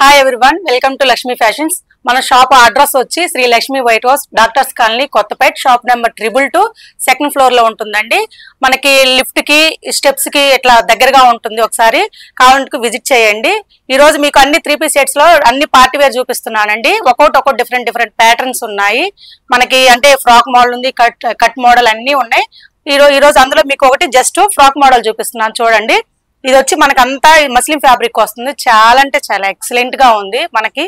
Hi everyone, welcome to Lakshmi fashions. మన shop address వచ్చి Shri Lakshmi white house, doctors colony, Kothapeta. Shop number 222, second floor లో ఉంటుందండి. మనకి లిఫ్ట్ కి స్టెప్స్ కి ఇట్లా దగ్గరగా ఉంటుంది. ఒకసారి కావాలంటే విజిట్ చేయండి. ఈ రోజు మీకు అన్ని 3-piece సెట్స్ లో అన్ని పార్టీ వేర్ చూపిస్తున్నానండి. ఒక్కొక్కటి డిఫరెంట్ ప్యాటర్న్స్ ఉన్నాయి. మనకి అంటే ఫ్రాక్ మోడల్ ఉంది, కట్ మోడల్ అన్ని ఉన్నాయి. ఈ రోజు అందులో మీకు ఒకటి జస్ట్ ఫ్రాక్ మోడల్ చూపిస్తున్నాను చూడండి. ఇది వచ్చి మనకంతా మస్లిం ఫ్యాబ్రిక్ వస్తుంది. చాలా అంటే చాలా ఎక్సలెంట్ గా ఉంది. మనకి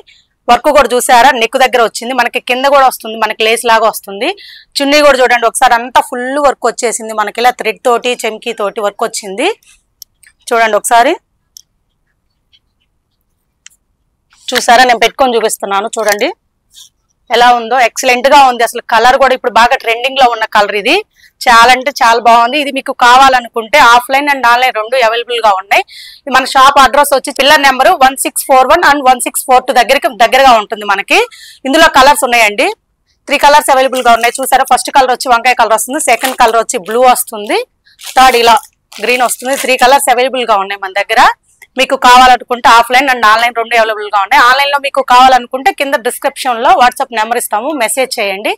వర్క్ కూడా చూసారా, నెక్ దగ్గర వచ్చింది, మనకి కింద కూడా వస్తుంది, మనకి లేస్ లాగా వస్తుంది. చున్నీ కూడా చూడండి ఒకసారి, అంతా ఫుల్ వర్క్ వచ్చేసింది. మనకి ఇలా థ్రెడ్ తోటి చెమ్కీ తోటి వర్క్ వచ్చింది. చూడండి ఒకసారి చూసారా, నేను పెట్టుకొని చూపిస్తున్నాను చూడండి ఎలా ఉందో. ఎక్సలెంట్ గా ఉంది. అసలు కలర్ కూడా ఇప్పుడు బాగా ట్రెండింగ్ లో ఉన్న కలర్. ఇది చాలా అంటే చాలా బాగుంది. ఇది మీకు కావాలనుకుంటే ఆఫ్లైన్ అండ్ ఆన్లైన్ రెండు అవైలబుల్ గా ఉన్నాయి. మన షాప్ అడ్రస్ వచ్చి పిల్లర్ నెంబర్ 1641 అండ్ 1642 దగ్గరగా ఉంటుంది. మనకి ఇందులో కలర్స్ ఉన్నాయండి. 3 కలర్స్ అవైలబుల్ గా ఉన్నాయి. చూసారా, ఫస్ట్ కలర్ వచ్చి వంకాయ కలర్ వస్తుంది, సెకండ్ కలర్ వచ్చి బ్లూ వస్తుంది, థర్డ్ ఇలా గ్రీన్ వస్తుంది. 3 కలర్స్ అవైలబుల్ గా ఉన్నాయి మన దగ్గర. మీకు కావాలనుకుంటే ఆఫ్లైన్ అండ్ ఆన్లైన్ రెండు అవైలబుల్ గా ఉన్నాయి. ఆన్లైన్ లో మీకు కావాలనుకుంటే కింద డిస్క్రిప్షన్ లో వాట్సాప్ నెంబర్ ఇస్తాము, మెసేజ్ చేయండి.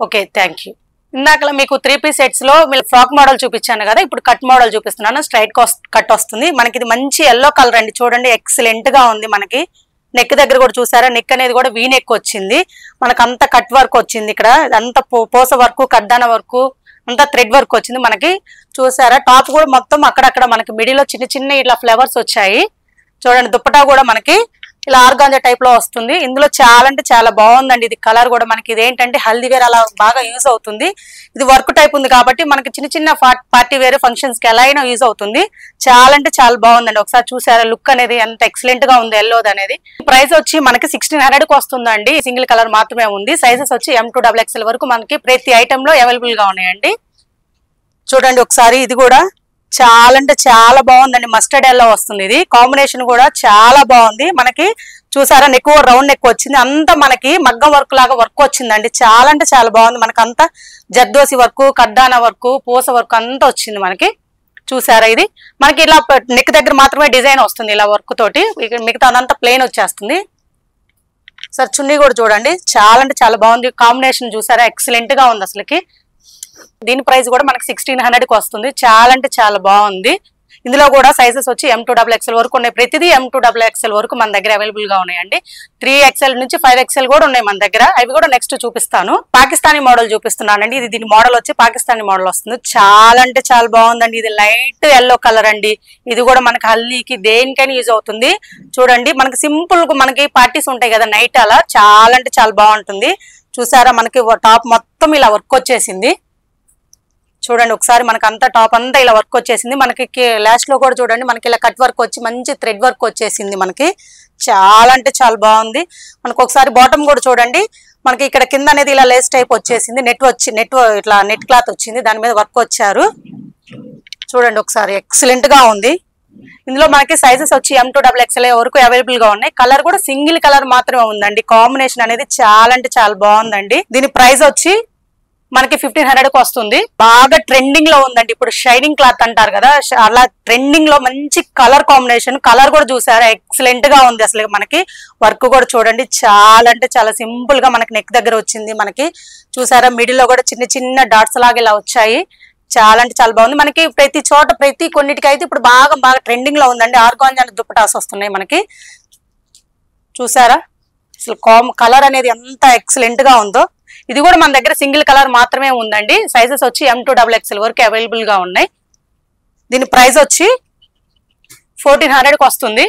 Okay, thank you. ఇందాక మీకు 3-piece సెట్స్ లో మీరు ఫ్రాక్ మోడల్ చూపించాను కదా, ఇప్పుడు కట్ మోడల్ చూపిస్తున్నాను. స్ట్రైట్ కట్ వస్తుంది. మనకి ఇది మంచి ఎల్లో కలర్ అండి. చూడండి ఎక్సలెంట్ గా ఉంది. మనకి నెక్ దగ్గర కూడా చూసారా, నెక్ అనేది కూడా వీ నెక్ వచ్చింది. మనకు అంత కట్ వర్క్ వచ్చింది. ఇక్కడ అంత పోస వర్క్, కడ్డాన వర్క్, అంతా థ్రెడ్ వర్క్ వచ్చింది. మనకి చూసారా, టాప్ కూడా మొత్తం అక్కడక్కడ మనకి మిడిల్ లో చిన్న ఇట్లా ఫ్లవర్స్ వచ్చాయి. చూడండి, దుప్పటా కూడా మనకి ఇలా ఆర్గాంజా టైప్ లో వస్తుంది. ఇందులో చాలా అంటే చాలా బాగుందండి. ఇది కలర్ కూడా మనకి ఇదేంటంటే హల్దీ వేర్ అలా బాగా యూజ్ అవుతుంది. ఇది వర్క్ టైప్ ఉంది కాబట్టి మనకి చిన్న పార్టీ వేర్ ఫంక్షన్స్ కి ఎలా అయినా యూజ్ అవుతుంది. చాలా అంటే చాలా బాగుందండి. ఒకసారి చూసారా లుక్ అనేది ఎంత ఎక్సలెంట్ గా ఉంది ఎల్లోది అనేది. ప్రైస్ వచ్చి మనకి 1600 కి వస్తుందండి. సింగిల్ కలర్ మాత్రమే ఉంది. సైజెస్ వచ్చి M2XXL వరకు మనకి ప్రతి ఐటమ్ లో అవైలబుల్ గా ఉన్నాయండి. చూడండి ఒకసారి, ఇది కూడా చాలా అంటే చాలా బాగుందండి. మస్టర్డ్ ఎల్లో వస్తుంది. ఇది కాంబినేషన్ కూడా చాలా బాగుంది. మనకి చూసారా, నెక్ రౌండ్ నెక్ వచ్చింది. అంతా మనకి మగ్గం వర్క్ లాగా వర్క్ వచ్చిందండి. చాలా అంటే చాలా బాగుంది. మనకి అంతా జర్దోసి వర్క్, కడ్డాన వర్క్, పూస వర్క్ అంతా వచ్చింది మనకి. చూసారా, ఇది మనకి ఇలా నెక్ దగ్గర మాత్రమే డిజైన్ వస్తుంది ఇలా వర్క్ తోటి. మిగతా అదంతా ప్లెయిన్ వచ్చేస్తుంది. సార్ చున్నీ కూడా చూడండి, చాలా అంటే చాలా బాగుంది. కాంబినేషన్ చూసారా, ఎక్సలెంట్ గా ఉంది అసలుకి. దీని ప్రైస్ కూడా మనకి 1600 కి వస్తుంది. చాలా అంటే చాలా బాగుంది. ఇందులో కూడా సైజెస్ వచ్చి M2XXL వరకు ఉన్నాయి. ప్రతిదీ M2XXL వరకు మన దగ్గర అవైలబుల్ గా ఉన్నాయండి. 3XL నుంచి 5XL కూడా ఉన్నాయి మన దగ్గర. అవి కూడా నెక్స్ట్ చూపిస్తాను. పాకిస్తానీ మోడల్ చూపిస్తున్నానండి. ఇది దీని మోడల్ వచ్చి పాకిస్తానీ మోడల్ వస్తుంది. చాలా అంటే చాలా బాగుందండి. ఇది లైట్ ఎల్లో కలర్ అండి. ఇది కూడా మనకి హల్దీకి దేనికైనా యూజ్ అవుతుంది. చూడండి, మనకి సింపుల్ మనకి పార్టీస్ ఉంటాయి కదా నైట్, అలా చాలా అంటే చాలా బాగుంటుంది. చూసారా, మనకి టాప్ మొత్తం ఇలా వర్క్ వచ్చేసింది. చూడండి ఒకసారి, మనకి అంతా టాప్ అంతా ఇలా వర్క్ వచ్చేసింది. మనకి లాస్ట్ లో కూడా చూడండి, మనకి ఇలా కట్ వర్క్ వచ్చి మంచి థ్రెడ్ వర్క్ వచ్చేసింది. మనకి చాలా అంటే చాలా బాగుంది. మనకు ఒకసారి బాటమ్ కూడా చూడండి, మనకి ఇక్కడ కింద అనేది ఇలా లేస్ టైప్ వచ్చేసింది. ఇట్లా నెట్ క్లాత్ వచ్చింది, దాని మీద వర్క్ వచ్చారు. చూడండి ఒకసారి, ఎక్సలెంట్ గా ఉంది. ఇందులో మనకి సైజెస్ వచ్చి M2XXL వరకు అవైలబుల్ గా ఉన్నాయి. కలర్ కూడా సింగిల్ కలర్ మాత్రమే ఉందండి. కాంబినేషన్ అనేది చాలా అంటే చాలా బాగుందండి. దీని ప్రైస్ వచ్చి మనకి 1500 కి వస్తుంది. బాగా ట్రెండింగ్ లో ఉందండి ఇప్పుడు. షైనింగ్ క్లాత్ అంటారు కదా, అలా ట్రెండింగ్ లో మంచి కలర్ కాంబినేషన్. కలర్ కూడా చూసారా, ఎక్సలెంట్ గా ఉంది. అసలు మనకి వర్క్ కూడా చూడండి, చాలా అంటే చాలా సింపుల్ గా మనకి నెక్ దగ్గర వచ్చింది. మనకి చూసారా, మిడిల్ లో కూడా చిన్న డాట్స్ లాగా ఇలా వచ్చాయి. చాలా అంటే చాలా బాగుంది. మనకి ప్రతి చోట కొన్నిటికి అయితే ఇప్పుడు బాగా ట్రెండింగ్ లో ఉందండి. ఆర్గాంజా దుప్పటాస్ వస్తున్నాయి మనకి. చూసారా, అసలు కలర్ అనేది ఎంత ఎక్సలెంట్ గా ఉందో. ఇది కూడా మన దగ్గర సింగిల్ కలర్ మాత్రమే ఉందండి. సైజెస్ వచ్చి M2XXL వరకు అవైలబుల్ గా ఉన్నాయి. దీని ప్రైస్ వచ్చి 1400 కి వస్తుంది.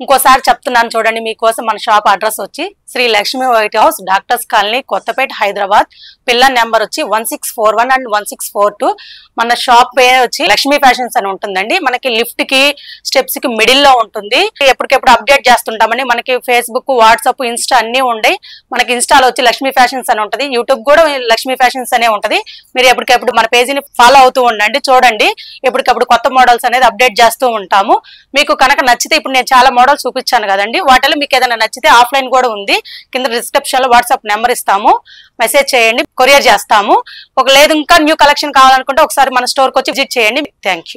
ఇంకోసారి చెప్తున్నాను చూడండి మీకోసం. మన షాప్ అడ్రస్ వచ్చి Shri Lakshmi white house, doctors colony, Kothapeta, Hyderabad. Pillar number వచ్చి 1641 అండ్ 1642. మన షాప్ పేరు వచ్చి లక్ష్మీ ఫ్యాషన్స్ అని ఉంటుందండి. మనకి లిఫ్ట్ కి స్టెప్స్ కి మిడిల్ లో ఉంటుంది. ఎప్పటికెప్పుడు అప్డేట్ చేస్తుంటామని. మనకి ఫేస్బుక్, వాట్సాప్, ఇన్స్టా అన్ని ఉన్నాయి. మనకి ఇన్స్టాలో వచ్చి లక్ష్మీ ఫ్యాషన్స్ అని ఉంటది. యూట్యూబ్ కూడా లక్ష్మీ ఫ్యాషన్స్ అనే ఉంటది. మీరు ఎప్పటికెప్పుడు మన పేజీని ఫాలో అవుతూ ఉండండి. చూడండి, ఎప్పటికప్పుడు కొత్త మోడల్స్ అనేది అప్డేట్ చేస్తూ ఉంటాము. మీకు కనుక నచ్చితే, ఇప్పుడు నేను చాలా మోడల్స్ చూపించాను కదండి, వాటిలో మీకు ఏదైనా నచ్చితే ఆఫ్లైన్ కూడా ఉంది. కింద డిస్క్రిప్షన్ లో వాట్సాప్ నెంబర్ ఇస్తాము, మెసేజ్ చేయండి, కొరియర్ చేస్తాము. లేదు ఇంకా న్యూ కలెక్షన్ కావాలనుకుంటే ఒకసారి మన స్టోర్ కి వచ్చి విజిట్ చేయండి. Thank you.